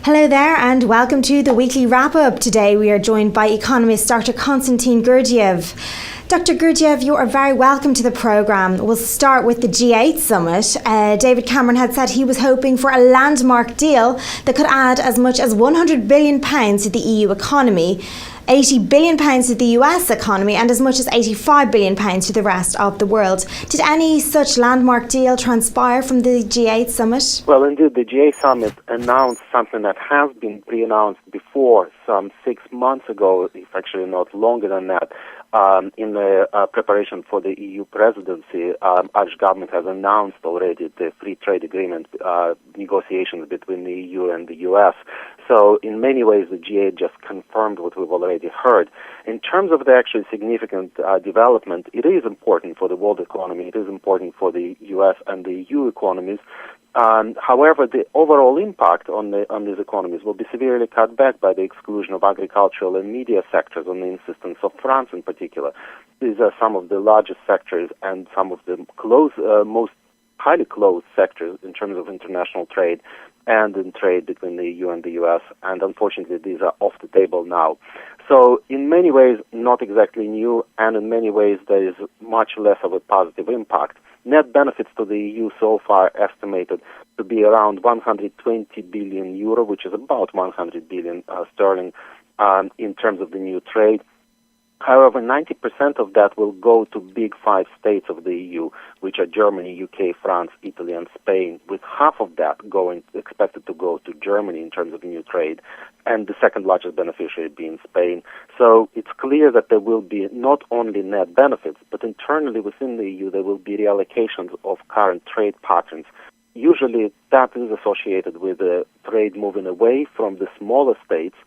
Hello there and welcome to the weekly wrap-up. Today we are joined by economist Dr. Costantine Gurdgiev. Dr. Gurdgiev, you are very welcome to the programme. We'll start with the G8 summit. David Cameron had said he was hoping for a landmark deal that could add as much as £100 billion to the EU economy, £80 billion to the US economy and as much as £85 billion to the rest of the world. Did any such landmark deal transpire from the G8 summit? Well, indeed, the G8 summit announced something that has been pre-announced before, some 6 months ago, if actually not longer than that. In the preparation for the EU presidency, Irish government has announced already the free trade agreement negotiations between the EU and the US. So in many ways, the G8 just confirmed what we've already heard. In terms of the actually significant development, it is important for the world economy. It is important for the US and the EU economies. However, the overall impact on these economies will be severely cut back by the exclusion of agricultural and media sectors on the insistence of France in particular. These are some of the largest sectors and some of the most highly closed sectors in terms of international trade and in trade between the EU and the US, and unfortunately these are off the table now. So in many ways, not exactly new, and in many ways there is much less of a positive impact. Net benefits to the EU so far estimated to be around 120 billion euro, which is about 100 billion sterling in terms of the new trade. However, 90% of that will go to big five states of the EU, which are Germany, UK, France, Italy, and Spain, with half of that expected to go to Germany in terms of new trade, and the second largest beneficiary being Spain. So it's clear that there will be not only net benefits, but internally within the EU there will be reallocations of current trade patterns. Usually that is associated with the trade moving away from the smaller states.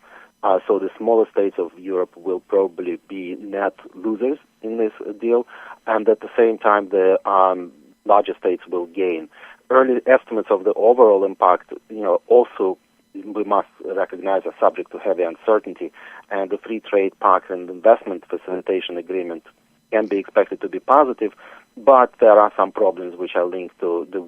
So the smaller states of Europe will probably be net losers in this deal, and at the same time the larger states will gain. Early estimates of the overall impact, also we must recognize are subject to heavy uncertainty, and the Free Trade Pact and Investment Facilitation Agreement can be expected to be positive, but there are some problems which are linked to the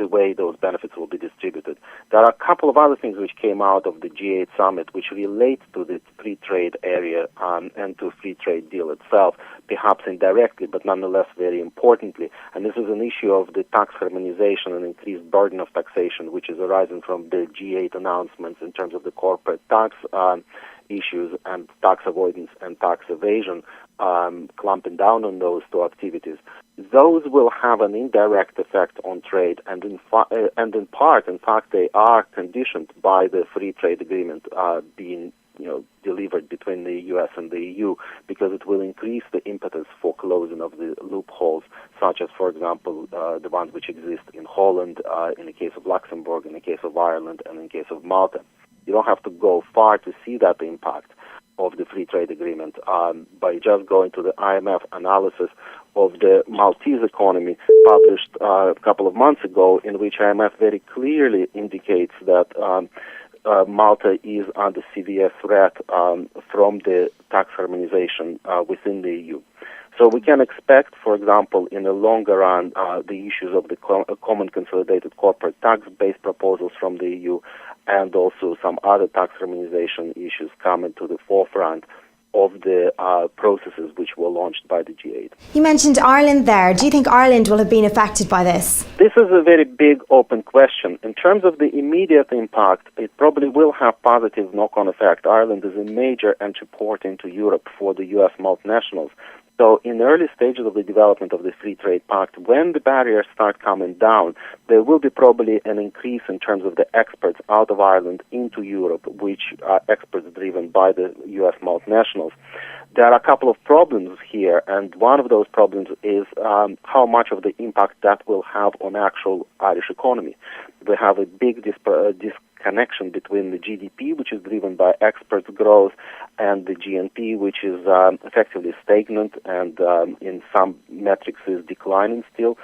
way those benefits will be distributed. There are a couple of other things which came out of the G8 summit which relate to the free trade area and to free trade deal itself, perhaps indirectly, but nonetheless very importantly. And this is an issue of the tax harmonization and increased burden of taxation, which is arising from the G8 announcements in terms of the corporate tax issues and tax avoidance and tax evasion, clamping down on those two activities. Those will have an indirect effect on trade, and in part, they are conditioned by the free trade agreement being delivered between the US and the EU, because it will increase the impetus for closing of the loopholes, such as, for example, the ones which exist in Holland, in the case of Luxembourg, in the case of Ireland, and in the case of Malta. You don't have to go far to see that impact of the free trade agreement by just going to the IMF analysis of the Maltese economy published a couple of months ago, in which IMF very clearly indicates that Malta is under severe threat from the tax harmonization within the EU. So we can expect, for example, in the longer run, the issues of the common consolidated corporate tax-based proposals from the EU and also some other tax harmonization issues coming to the forefront of the processes which were launched by the G8. You mentioned Ireland there. Do you think Ireland will have been affected by this? This is a very big open question. In terms of the immediate impact, it probably will have positive knock-on effect. Ireland is a major entry port into Europe for the US multinationals. So in the early stages of the development of the Free Trade Pact, when the barriers start coming down, there will be probably an increase in terms of the exports out of Ireland into Europe, which are exports driven by the U.S. multinationals. There are a couple of problems here, and one of those problems is how much of the impact that will have on actual Irish economy. We have a big disconnection between the GDP, which is driven by export growth, and the GNP, which is effectively stagnant and in some metrics is declining still.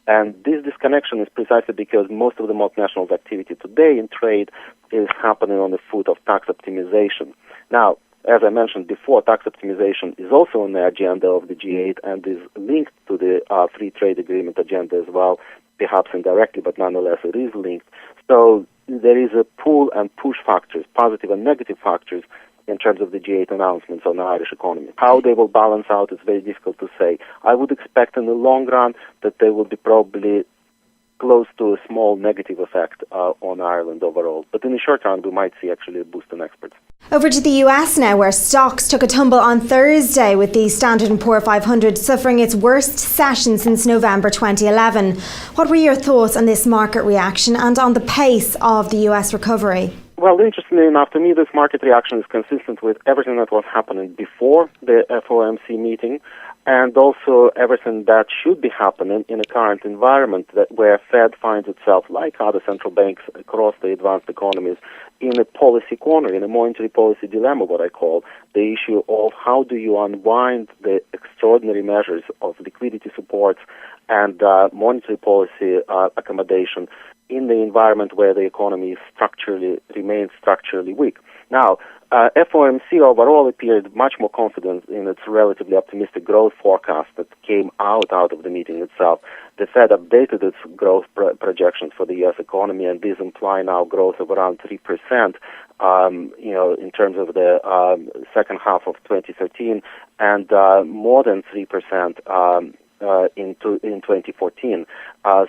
And this disconnection is precisely because most of the multinationals' activity today in trade is happening on the foot of tax optimization. Now, as I mentioned before, tax optimization is also on the agenda of the G8 and is linked to the free trade agreement agenda as well, perhaps indirectly, but nonetheless it is linked. So there is a pull and push factors, positive and negative factors, in terms of the G8 announcements on the Irish economy. How they will balance out is very difficult to say. I would expect in the long run that they will be probably close to a small negative effect on Ireland overall. But in the short run, we might see actually a boost in exports. Over to the US now, where stocks took a tumble on Thursday, with the Standard & Poor 500 suffering its worst session since November 2011. What were your thoughts on this market reaction and on the pace of the US recovery? Well, interestingly enough, to me, this market reaction is consistent with everything that was happening before the FOMC meeting, and also everything that should be happening in a current environment where Fed finds itself, like other central banks across the advanced economies, in a policy corner, in a monetary policy dilemma, what I call the issue of how do you unwind the extraordinary measures of liquidity supports and monetary policy accommodation in the environment where the economy remains structurally weak. Now, FOMC overall appeared much more confident in its relatively optimistic growth forecast that came out of the meeting itself. The Fed updated its growth projections for the U.S. economy, and these imply now growth of around 3%, in terms of the second half of 2013, and more than 3% in 2014.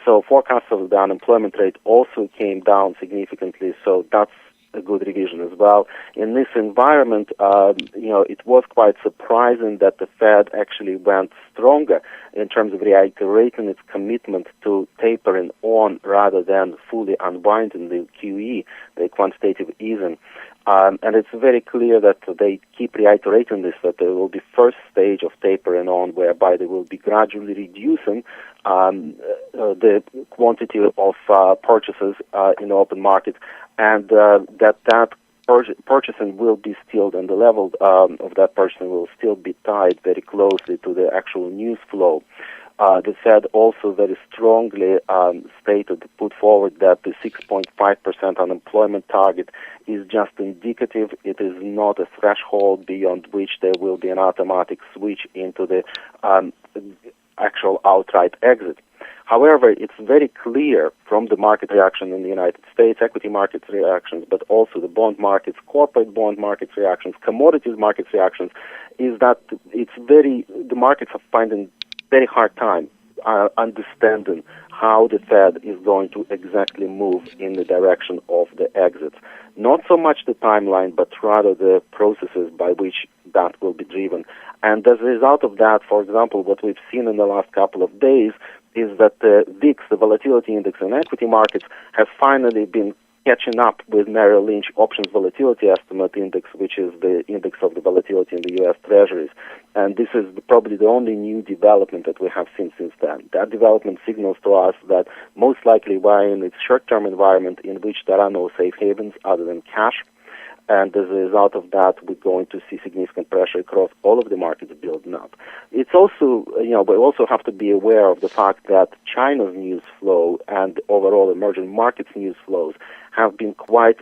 So forecasts of the unemployment rate also came down significantly, so that's a good revision as well. In this environment, it was quite surprising that the Fed actually went stronger in terms of reiterating its commitment to tapering on rather than fully unwinding the QE, the quantitative easing. And it's very clear that they keep reiterating this, that there will be first stage of tapering on, whereby they will be gradually reducing the quantity of purchases in the open market, and that purchasing will be still, and the level of that purchasing will still be tied very closely to the actual news flow. The Fed also very strongly put forward that the 6.5% unemployment target is just indicative. It is not a threshold beyond which there will be an automatic switch into the actual outright exit. However, it's very clear from the market reaction in the United States, equity market reactions, but also the bond markets, corporate bond market reactions, commodities market reactions, is that the markets are finding very hard time understanding how the Fed is going to exactly move in the direction of the exits. Not so much the timeline, but rather the processes by which that will be driven. And as a result of that, for example, what we've seen in the last couple of days is that the VIX, the volatility index in equity markets, has finally been catching up with Merrill Lynch Options Volatility Estimate Index, which is the index of the volatility in the U.S. Treasuries. And this is probably the only new development that we have seen since then. That development signals to us that most likely we're in its short-term environment in which there are no safe havens other than cash. And as a result of that, we're going to see significant pressure across all of the markets building up. It's also, we also have to be aware of the fact that China's news flow and overall emerging markets news flows have been quite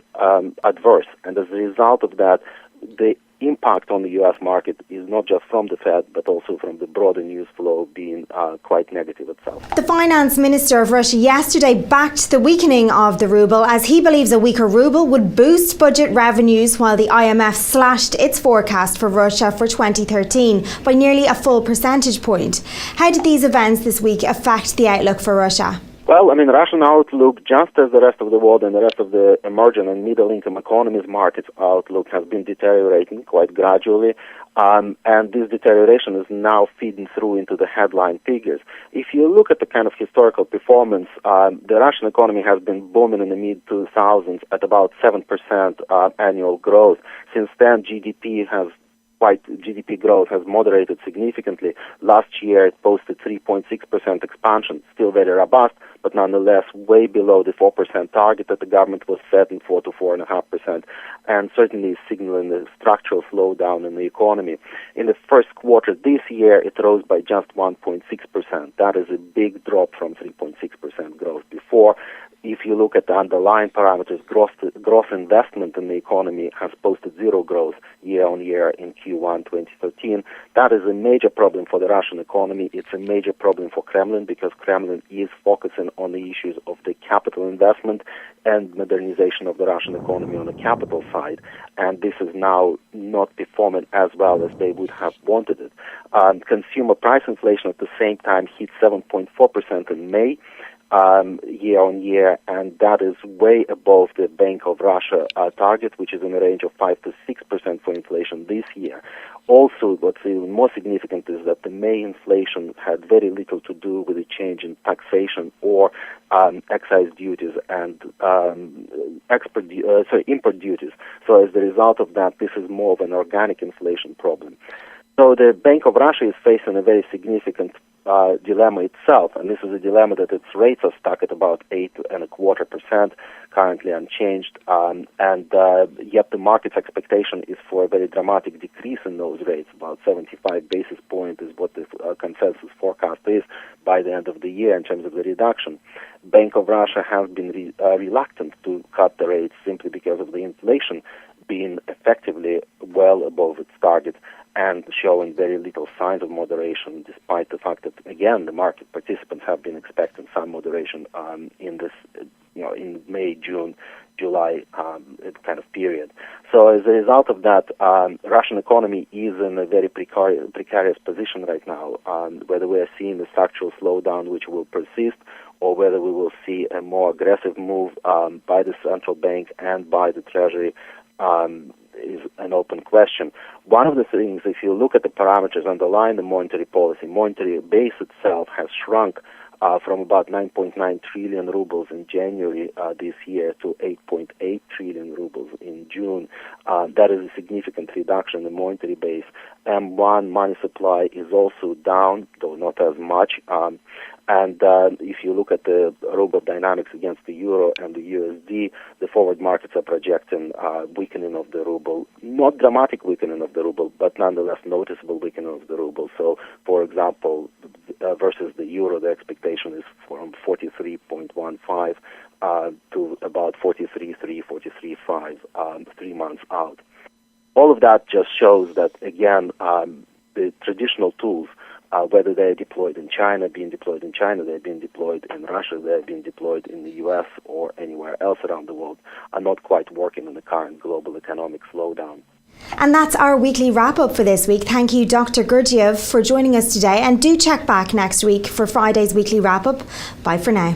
adverse. And as a result of that, the impact on the U.S. market is not just from the Fed, but also from the broader news flow being quite negative itself. The finance minister of Russia yesterday backed the weakening of the ruble, as he believes a weaker ruble would boost budget revenues, while the IMF slashed its forecast for Russia for 2013 by nearly a full percentage point. How did these events this week affect the outlook for Russia? Well, the Russian outlook, just as the rest of the world and the rest of the emerging and middle-income economies markets outlook, has been deteriorating quite gradually, and this deterioration is now feeding through into the headline figures. If you look at the kind of historical performance, the Russian economy has been booming in the mid-2000s at about 7% annual growth. Since then, GDP growth has moderated significantly. Last year, it posted 3.6% expansion, still very robust, but nonetheless way below the 4% target that the government was setting, 4 to 4.5%, and certainly signaling a structural slowdown in the economy. In the first quarter this year, it rose by just 1.6%. That is a big drop from 3.6% growth before. if you look at the underlying parameters, gross investment in the economy has posted zero growth year-on-year in Q1 2013. That is a major problem for the Russian economy. It's a major problem for Kremlin because Kremlin is focusing on the issues of the capital investment and modernization of the Russian economy on the capital side. And this is now not performing as well as they would have wanted it. Consumer price inflation at the same time hit 7.4% in May. Year-on-year, and that is way above the Bank of Russia target, which is in the range of 5 to 6% for inflation this year. Also, what's even more significant is that the May inflation had very little to do with the change in taxation or excise duties and import duties. So as a result of that, this is more of an organic inflation problem. So the Bank of Russia is facing a very significant dilemma itself, and this is a dilemma that its rates are stuck at about 8.25%, currently unchanged, and yet the market's expectation is for a very dramatic decrease in those rates. About 75 basis points is what the consensus forecast is by the end of the year in terms of the reduction. Bank of Russia has been reluctant to cut the rates simply because of the inflation being effectively well above its target and showing very little signs of moderation, despite the fact that, again, the market participants have been expecting some moderation in this, in May, June, July kind of period. So as a result of that, Russian economy is in a very precarious position right now, whether we are seeing a structural slowdown which will persist or whether we will see a more aggressive move by the central bank and by the Treasury is an open question. One of the things, if you look at the parameters underlying the monetary policy, monetary base itself has shrunk from about 9.9 trillion rubles in January this year to 8.8 trillion rubles in June. That is a significant reduction in the monetary base. M1 money supply is also down, though not as much. And if you look at the ruble dynamics against the euro and the USD, the forward markets are projecting weakening of the ruble. Not dramatic weakening of the ruble, but nonetheless noticeable weakening of the ruble. So, for example, versus the euro, the expectation is from 43.15 to about 43.3, 43.5 3 months out. All of that just shows that, again, the traditional tools, whether they're deployed in China, they're being deployed in Russia, they're being deployed in the U.S. or anywhere else around the world, are not quite working in the current global economic slowdown. And that's our weekly wrap-up for this week. Thank you, Dr. Gurdgiev, for joining us today. And do check back next week for Friday's weekly wrap-up. Bye for now.